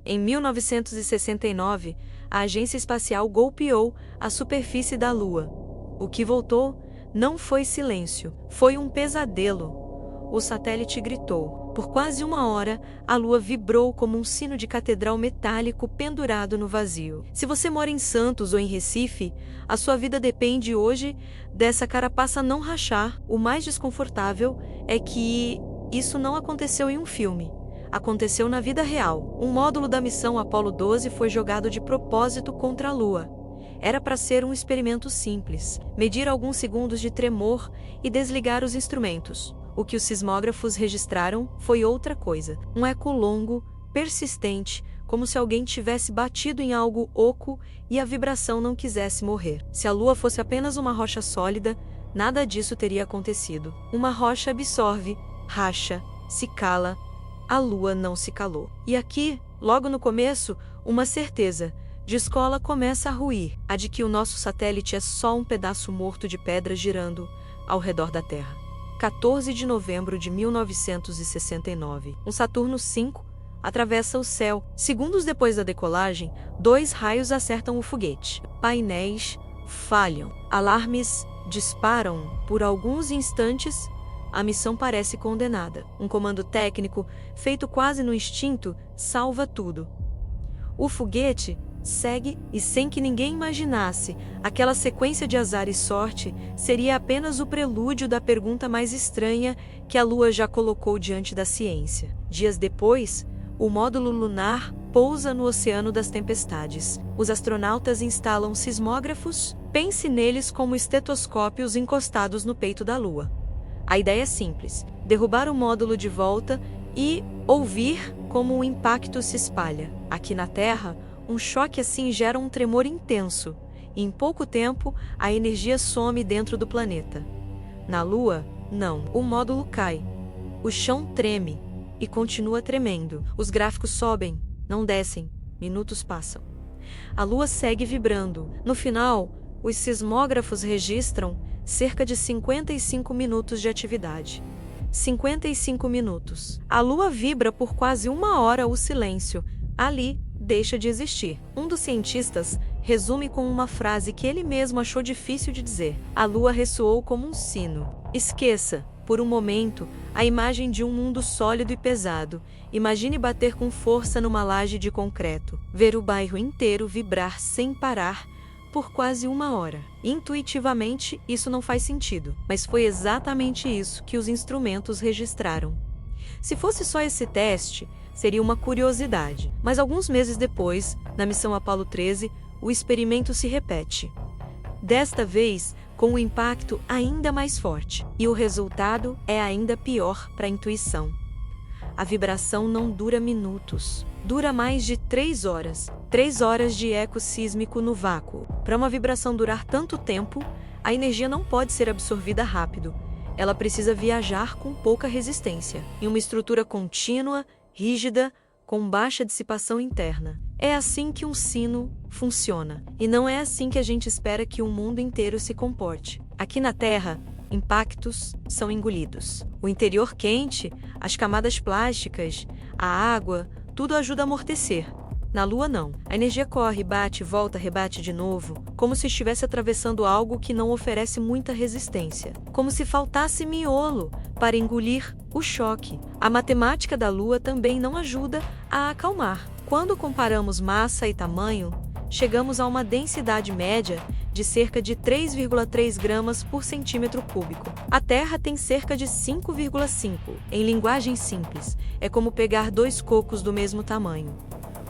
Em 1969, a agência espacial golpeou a superfície da Lua. O que voltou não foi silêncio, foi um pesadelo. O satélite gritou. Por quase uma hora, a Lua vibrou como um sino de catedral metálico pendurado no vazio. Se você mora em Santos ou em Recife, a sua vida depende hoje dessa carapaça não rachar. O mais desconfortável é que isso não aconteceu em um filme. Aconteceu na vida real. Um módulo da missão Apollo 12 foi jogado de propósito contra a Lua. Era para ser um experimento simples, medir alguns segundos de tremor e desligar os instrumentos. O que os sismógrafos registraram foi outra coisa, um eco longo, persistente, como se alguém tivesse batido em algo oco e a vibração não quisesse morrer. Se a Lua fosse apenas uma rocha sólida, nada disso teria acontecido. Uma rocha absorve, racha, se cala. A Lua não se calou. E aqui, logo no começo, uma certeza de escola começa a ruir, a de que o nosso satélite é só um pedaço morto de pedra girando ao redor da Terra. 14 de novembro de 1969, um Saturno V atravessa o céu. Segundos depois da decolagem, 2 raios acertam o foguete. Painéis falham. Alarmes disparam. Por alguns instantes, a missão parece condenada. Um comando técnico, feito quase no instinto, salva tudo. O foguete segue e, sem que ninguém imaginasse, aquela sequência de azar e sorte seria apenas o prelúdio da pergunta mais estranha que a Lua já colocou diante da ciência. Dias depois, o módulo lunar pousa no Oceano das Tempestades. Os astronautas instalam sismógrafos. Pense neles como estetoscópios encostados no peito da Lua. A ideia é simples: derrubar o módulo de volta e ouvir como o impacto se espalha. Aqui na Terra, um choque assim gera um tremor intenso, e em pouco tempo a energia some dentro do planeta. Na Lua, não. O módulo cai, o chão treme e continua tremendo. Os gráficos sobem, não descem, minutos passam. A Lua segue vibrando. No final, os sismógrafos registram cerca de 55 minutos de atividade. 55 minutos. A Lua vibra por quase uma hora. O silêncio ali deixa de existir. Um dos cientistas resume com uma frase que ele mesmo achou difícil de dizer: a Lua ressoou como um sino. Esqueça, por um momento, a imagem de um mundo sólido e pesado. Imagine bater com força numa laje de concreto, ver o bairro inteiro vibrar sem parar por quase uma hora. Intuitivamente, isso não faz sentido, mas foi exatamente isso que os instrumentos registraram. Se fosse só esse teste, seria uma curiosidade. Mas alguns meses depois, na missão Apollo 13, o experimento se repete. Desta vez, com um impacto ainda mais forte. E o resultado é ainda pior para a intuição. A vibração não dura minutos. Dura mais de 3 horas. 3 horas de eco sísmico no vácuo. Para uma vibração durar tanto tempo, a energia não pode ser absorvida rápido. Ela precisa viajar com pouca resistência, em uma estrutura contínua, rígida, com baixa dissipação interna. É assim que um sino funciona. E não é assim que a gente espera que o mundo inteiro se comporte. Aqui na Terra, impactos são engolidos. O interior quente, as camadas plásticas, a água, tudo ajuda a amortecer. Na Lua, não. A energia corre, bate, volta, rebate de novo, como se estivesse atravessando algo que não oferece muita resistência. Como se faltasse miolo para engolir o choque. A matemática da Lua também não ajuda a acalmar. Quando comparamos massa e tamanho, chegamos a uma densidade média de cerca de 3,3 gramas por centímetro cúbico. A Terra tem cerca de 5,5. Em linguagem simples, é como pegar 2 cocos do mesmo tamanho.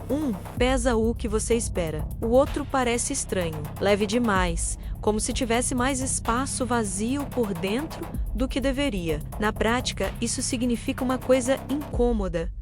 Um pesa o que você espera, o outro parece estranho, leve demais, como se tivesse mais espaço vazio por dentro do que deveria. Na prática, isso significa uma coisa incômoda.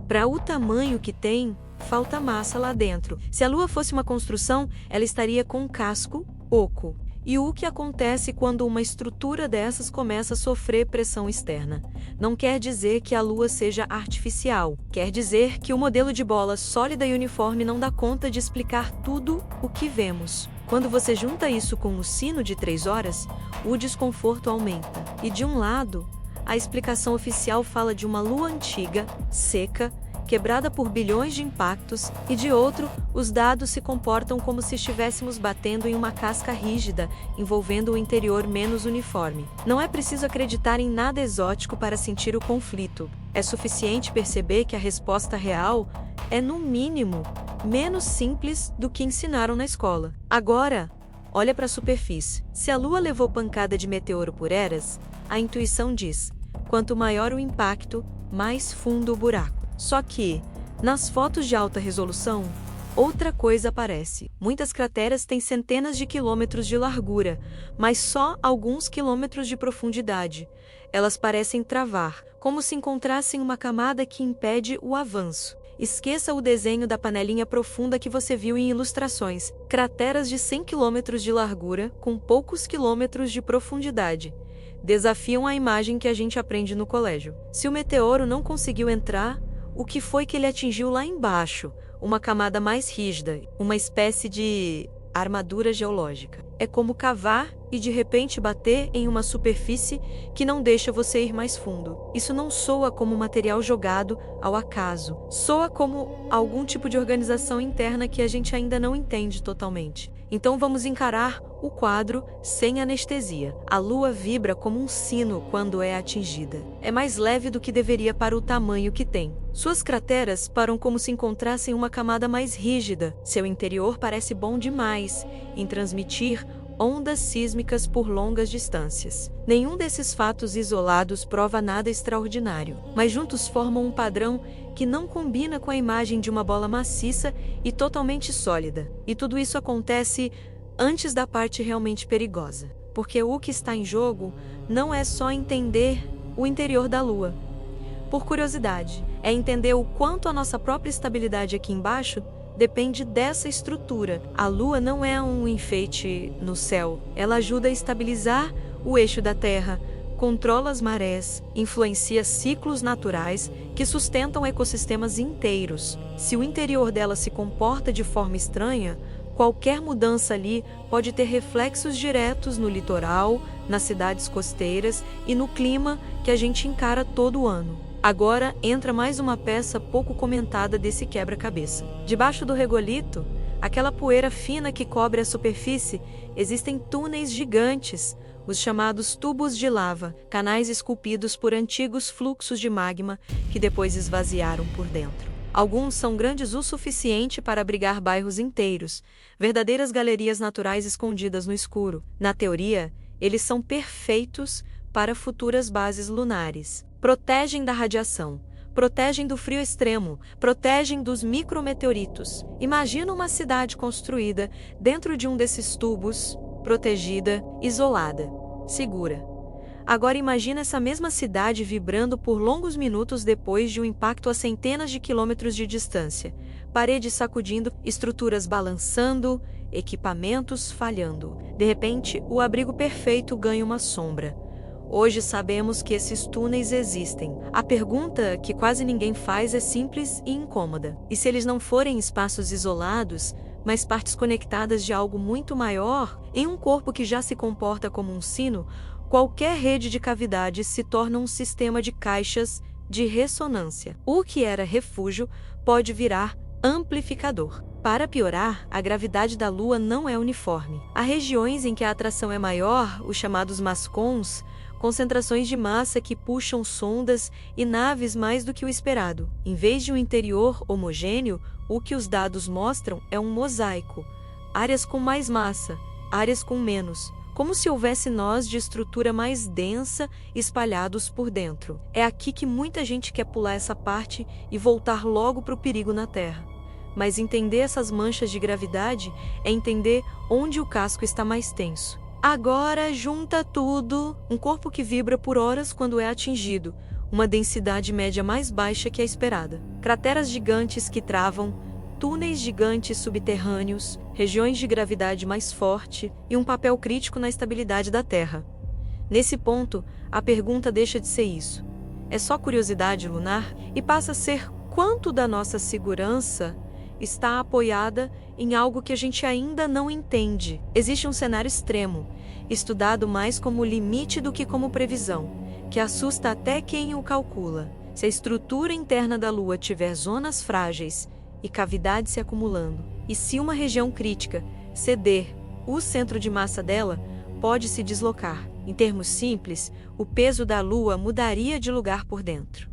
Para o tamanho que tem, falta massa lá dentro. Se a Lua fosse uma construção, ela estaria com um casco oco. E o que acontece quando uma estrutura dessas começa a sofrer pressão externa? Não quer dizer que a Lua seja artificial. Quer dizer que o modelo de bola sólida e uniforme não dá conta de explicar tudo o que vemos. Quando você junta isso com o sino de 3 horas, o desconforto aumenta. E de um lado, a explicação oficial fala de uma Lua antiga, seca quebrada por bilhões de impactos, e de outro, os dados se comportam como se estivéssemos batendo em uma casca rígida, envolvendo o interior menos uniforme. Não é preciso acreditar em nada exótico para sentir o conflito. É suficiente perceber que a resposta real é, no mínimo, menos simples do que ensinaram na escola. Agora, olha para a superfície. Se a Lua levou pancada de meteoro por eras, a intuição diz: quanto maior o impacto, mais fundo o buraco. Só que, nas fotos de alta resolução, outra coisa aparece. Muitas crateras têm centenas de quilômetros de largura, mas só alguns quilômetros de profundidade. Elas parecem travar, como se encontrassem uma camada que impede o avanço. Esqueça o desenho da panelinha profunda que você viu em ilustrações. Crateras de 100 quilômetros de largura, com poucos quilômetros de profundidade, desafiam a imagem que a gente aprende no colégio. Se o meteoro não conseguiu entrar, o que foi que ele atingiu lá embaixo? Uma camada mais rígida, uma espécie de armadura geológica. É como cavar e de repente bater em uma superfície que não deixa você ir mais fundo. Isso não soa como material jogado ao acaso. Soa como algum tipo de organização interna que a gente ainda não entende totalmente. Então vamos encarar o quadro sem anestesia. A Lua vibra como um sino quando é atingida. É mais leve do que deveria para o tamanho que tem. Suas crateras param como se encontrassem uma camada mais rígida. Seu interior parece bom demais em transmitir ondas sísmicas por longas distâncias. Nenhum desses fatos isolados prova nada extraordinário, mas juntos formam um padrão que não combina com a imagem de uma bola maciça e totalmente sólida. E tudo isso acontece antes da parte realmente perigosa, porque o que está em jogo não é só entender o interior da Lua. Por curiosidade, é entender o quanto a nossa própria estabilidade aqui embaixo depende dessa estrutura. A Lua não é um enfeite no céu. Ela ajuda a estabilizar o eixo da Terra, controla as marés, influencia ciclos naturais que sustentam ecossistemas inteiros. Se o interior dela se comporta de forma estranha, qualquer mudança ali pode ter reflexos diretos no litoral, nas cidades costeiras e no clima que a gente encara todo ano. Agora entra mais uma peça pouco comentada desse quebra-cabeça. Debaixo do regolito, aquela poeira fina que cobre a superfície, existem túneis gigantes, os chamados tubos de lava, canais esculpidos por antigos fluxos de magma que depois esvaziaram por dentro. Alguns são grandes o suficiente para abrigar bairros inteiros, verdadeiras galerias naturais escondidas no escuro. Na teoria, eles são perfeitos para futuras bases lunares. Protegem da radiação, protegem do frio extremo, protegem dos micrometeoritos. Imagina uma cidade construída dentro de um desses tubos, protegida, isolada, segura. Agora imagina essa mesma cidade vibrando por longos minutos depois de um impacto a centenas de quilômetros de distância. Paredes sacudindo, estruturas balançando, equipamentos falhando. De repente, o abrigo perfeito ganha uma sombra. Hoje sabemos que esses túneis existem. A pergunta que quase ninguém faz é simples e incômoda. E se eles não forem espaços isolados, mas partes conectadas de algo muito maior, em um corpo que já se comporta como um sino, qualquer rede de cavidades se torna um sistema de caixas de ressonância. O que era refúgio pode virar amplificador. Para piorar, a gravidade da Lua não é uniforme. Há regiões em que a atração é maior, os chamados mascons, concentrações de massa que puxam sondas e naves mais do que o esperado. Em vez de um interior homogêneo, o que os dados mostram é um mosaico. Áreas com mais massa, áreas com menos, como se houvesse nós de estrutura mais densa espalhados por dentro. É aqui que muita gente quer pular essa parte e voltar logo para o perigo na Terra. Mas entender essas manchas de gravidade é entender onde o casco está mais tenso. Agora junta tudo, um corpo que vibra por horas quando é atingido, uma densidade média mais baixa que a esperada. Crateras gigantes que travam, túneis gigantes subterrâneos, regiões de gravidade mais forte e um papel crítico na estabilidade da Terra. Nesse ponto, a pergunta deixa de ser isso. É só curiosidade lunar e passa a ser quanto da nossa segurança está apoiada em algo que a gente ainda não entende. Existe um cenário extremo, estudado mais como limite do que como previsão, que assusta até quem o calcula. Se a estrutura interna da Lua tiver zonas frágeis e cavidades se acumulando, e se uma região crítica ceder, o centro de massa dela pode se deslocar. Em termos simples, o peso da Lua mudaria de lugar por dentro.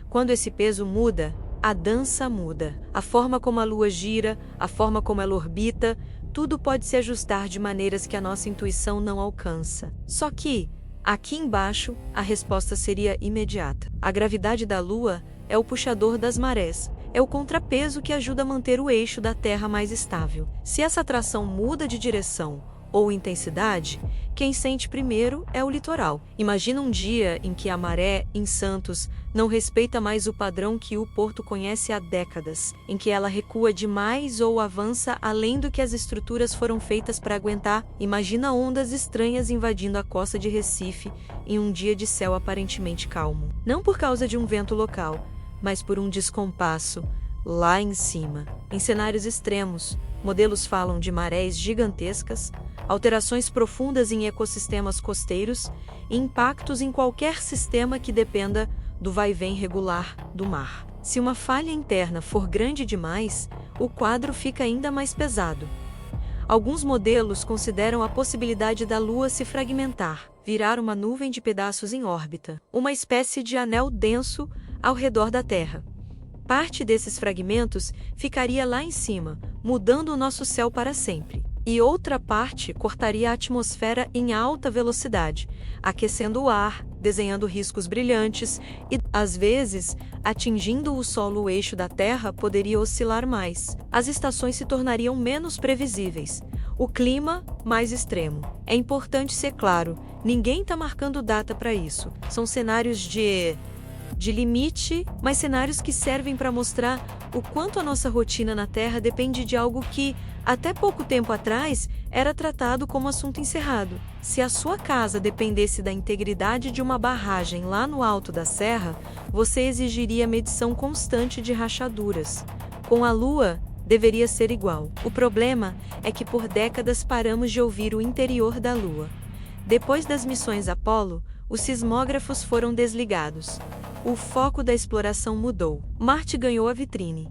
Quando esse peso muda, a dança muda. A forma como a Lua gira, a forma como ela orbita, tudo pode se ajustar de maneiras que a nossa intuição não alcança. Só que, aqui embaixo, a resposta seria imediata. A gravidade da Lua é o puxador das marés, é o contrapeso que ajuda a manter o eixo da Terra mais estável. Se essa atração muda de direção ou intensidade, quem sente primeiro é o litoral. Imagina um dia em que a maré em Santos não respeita mais o padrão que o porto conhece há décadas, em que ela recua demais ou avança além do que as estruturas foram feitas para aguentar. Imagina ondas estranhas invadindo a costa de Recife em um dia de céu aparentemente calmo. Não por causa de um vento local, mas por um descompasso lá em cima. Em cenários extremos, modelos falam de marés gigantescas, alterações profundas em ecossistemas costeiros e impactos em qualquer sistema que dependa do vai-vem regular do mar. Se uma falha interna for grande demais, o quadro fica ainda mais pesado. Alguns modelos consideram a possibilidade da Lua se fragmentar, virar uma nuvem de pedaços em órbita, uma espécie de anel denso ao redor da Terra. Parte desses fragmentos ficaria lá em cima, mudando o nosso céu para sempre. E outra parte cortaria a atmosfera em alta velocidade, aquecendo o ar, desenhando riscos brilhantes e, às vezes, atingindo o solo. O eixo da Terra poderia oscilar mais. As estações se tornariam menos previsíveis. O clima, mais extremo. É importante ser claro, ninguém está marcando data para isso. São cenários de limite, mas cenários que servem para mostrar o quanto a nossa rotina na Terra depende de algo que, até pouco tempo atrás, era tratado como assunto encerrado. Se a sua casa dependesse da integridade de uma barragem lá no alto da serra, você exigiria medição constante de rachaduras. Com a Lua, deveria ser igual. O problema é que por décadas paramos de ouvir o interior da Lua. Depois das missões Apollo, os sismógrafos foram desligados. O foco da exploração mudou. Marte ganhou a vitrine.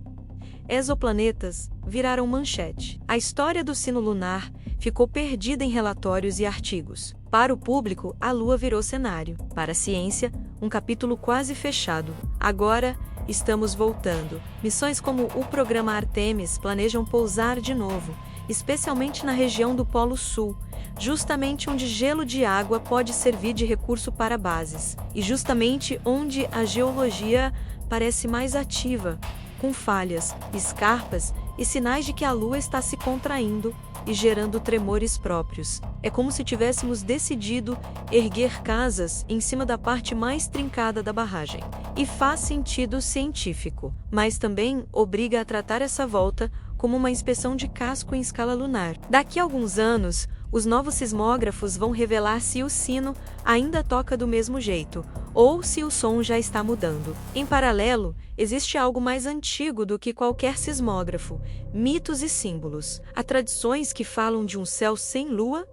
Exoplanetas viraram manchete. A história do sino lunar ficou perdida em relatórios e artigos. Para o público, a Lua virou cenário. Para a ciência, um capítulo quase fechado. Agora, estamos voltando. Missões como o programa Artemis planejam pousar de novo, especialmente na região do Polo Sul, justamente onde gelo de água pode servir de recurso para bases, e justamente onde a geologia parece mais ativa, com falhas, escarpas e sinais de que a Lua está se contraindo e gerando tremores próprios. É como se tivéssemos decidido erguer casas em cima da parte mais trincada da barragem. E faz sentido científico, mas também obriga a tratar essa volta como uma inspeção de casco em escala lunar. Daqui a alguns anos, os novos sismógrafos vão revelar se o sino ainda toca do mesmo jeito, ou se o som já está mudando. Em paralelo, existe algo mais antigo do que qualquer sismógrafo: mitos e símbolos. Há tradições que falam de um céu sem lua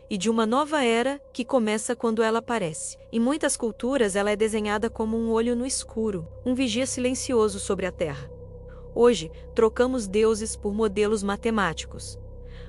e de uma nova era que começa quando ela aparece. Em muitas culturas, ela é desenhada como um olho no escuro, um vigia silencioso sobre a Terra. Hoje, trocamos deuses por modelos matemáticos.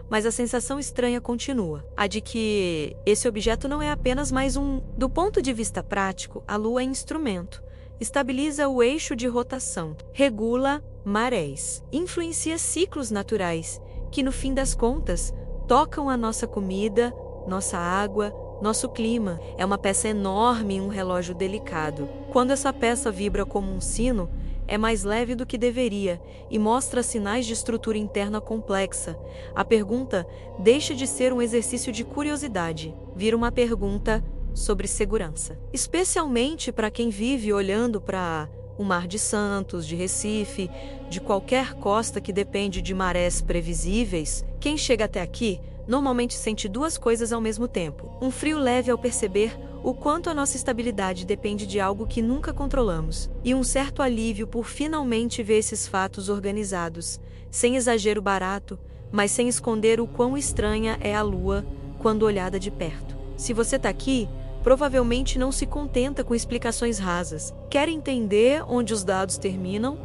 Mas a sensação estranha continua, a de que esse objeto não é apenas mais um. Do ponto de vista prático, a Lua é instrumento. Estabiliza o eixo de rotação, regula marés, influencia ciclos naturais, que no fim das contas, tocam a nossa comida, nossa água, nosso clima. É uma peça enorme em um relógio delicado. Quando essa peça vibra como um sino, é mais leve do que deveria e mostra sinais de estrutura interna complexa. A pergunta deixa de ser um exercício de curiosidade, vira uma pergunta sobre segurança. Especialmente para quem vive olhando para o Mar de Santos, de Recife, de qualquer costa que depende de marés previsíveis. Quem chega até aqui normalmente sente duas coisas ao mesmo tempo: um frio leve ao perceber o quanto a nossa estabilidade depende de algo que nunca controlamos, e um certo alívio por finalmente ver esses fatos organizados, sem exagero barato, mas sem esconder o quão estranha é a Lua quando olhada de perto. Se você está aqui, provavelmente não se contenta com explicações rasas. Quer entender onde os dados terminam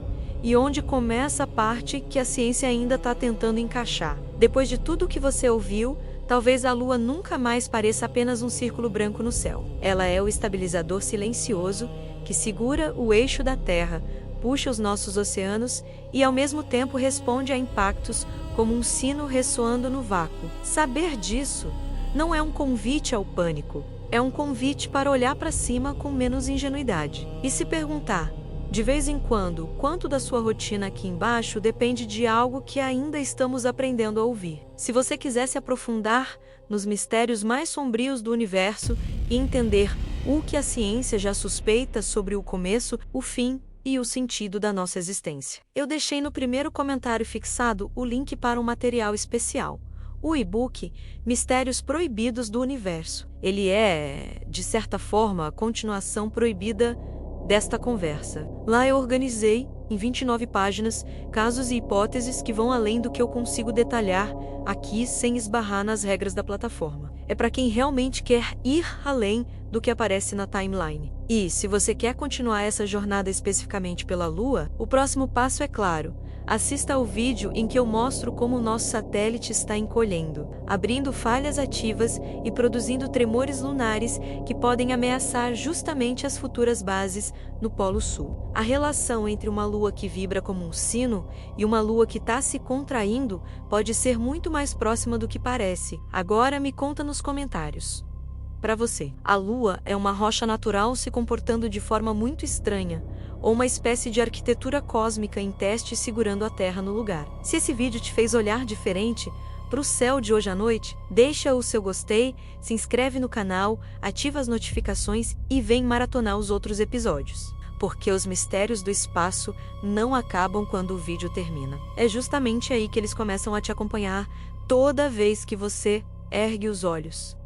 e onde começa a parte que a ciência ainda está tentando encaixar. Depois de tudo o que você ouviu, talvez a Lua nunca mais pareça apenas um círculo branco no céu. Ela é o estabilizador silencioso que segura o eixo da Terra, puxa os nossos oceanos e, ao mesmo tempo, responde a impactos como um sino ressoando no vácuo. Saber disso não é um convite ao pânico, é um convite para olhar para cima com menos ingenuidade e se perguntar, de vez em quando, quanto da sua rotina aqui embaixo depende de algo que ainda estamos aprendendo a ouvir. Se você quiser se aprofundar nos mistérios mais sombrios do universo e entender o que a ciência já suspeita sobre o começo, o fim e o sentido da nossa existência, eu deixei no primeiro comentário fixado o link para um material especial, o e-book Mistérios Proibidos do Universo. Ele é, de certa forma, a continuação proibida desta conversa. Lá eu organizei, em 29 páginas, casos e hipóteses que vão além do que eu consigo detalhar aqui sem esbarrar nas regras da plataforma. É para quem realmente quer ir além do que aparece na timeline. E, se você quer continuar essa jornada especificamente pela Lua, o próximo passo é claro. Assista ao vídeo em que eu mostro como o nosso satélite está encolhendo, abrindo falhas ativas e produzindo tremores lunares que podem ameaçar justamente as futuras bases no Polo Sul. A relação entre uma Lua que vibra como um sino e uma Lua que está se contraindo pode ser muito mais próxima do que parece. Agora me conta nos comentários. Para você, a Lua é uma rocha natural se comportando de forma muito estranha, ou uma espécie de arquitetura cósmica em teste segurando a Terra no lugar? Se esse vídeo te fez olhar diferente para o céu de hoje à noite, deixa o seu gostei, se inscreve no canal, ativa as notificações e vem maratonar os outros episódios. Porque os mistérios do espaço não acabam quando o vídeo termina. É justamente aí que eles começam a te acompanhar toda vez que você ergue os olhos.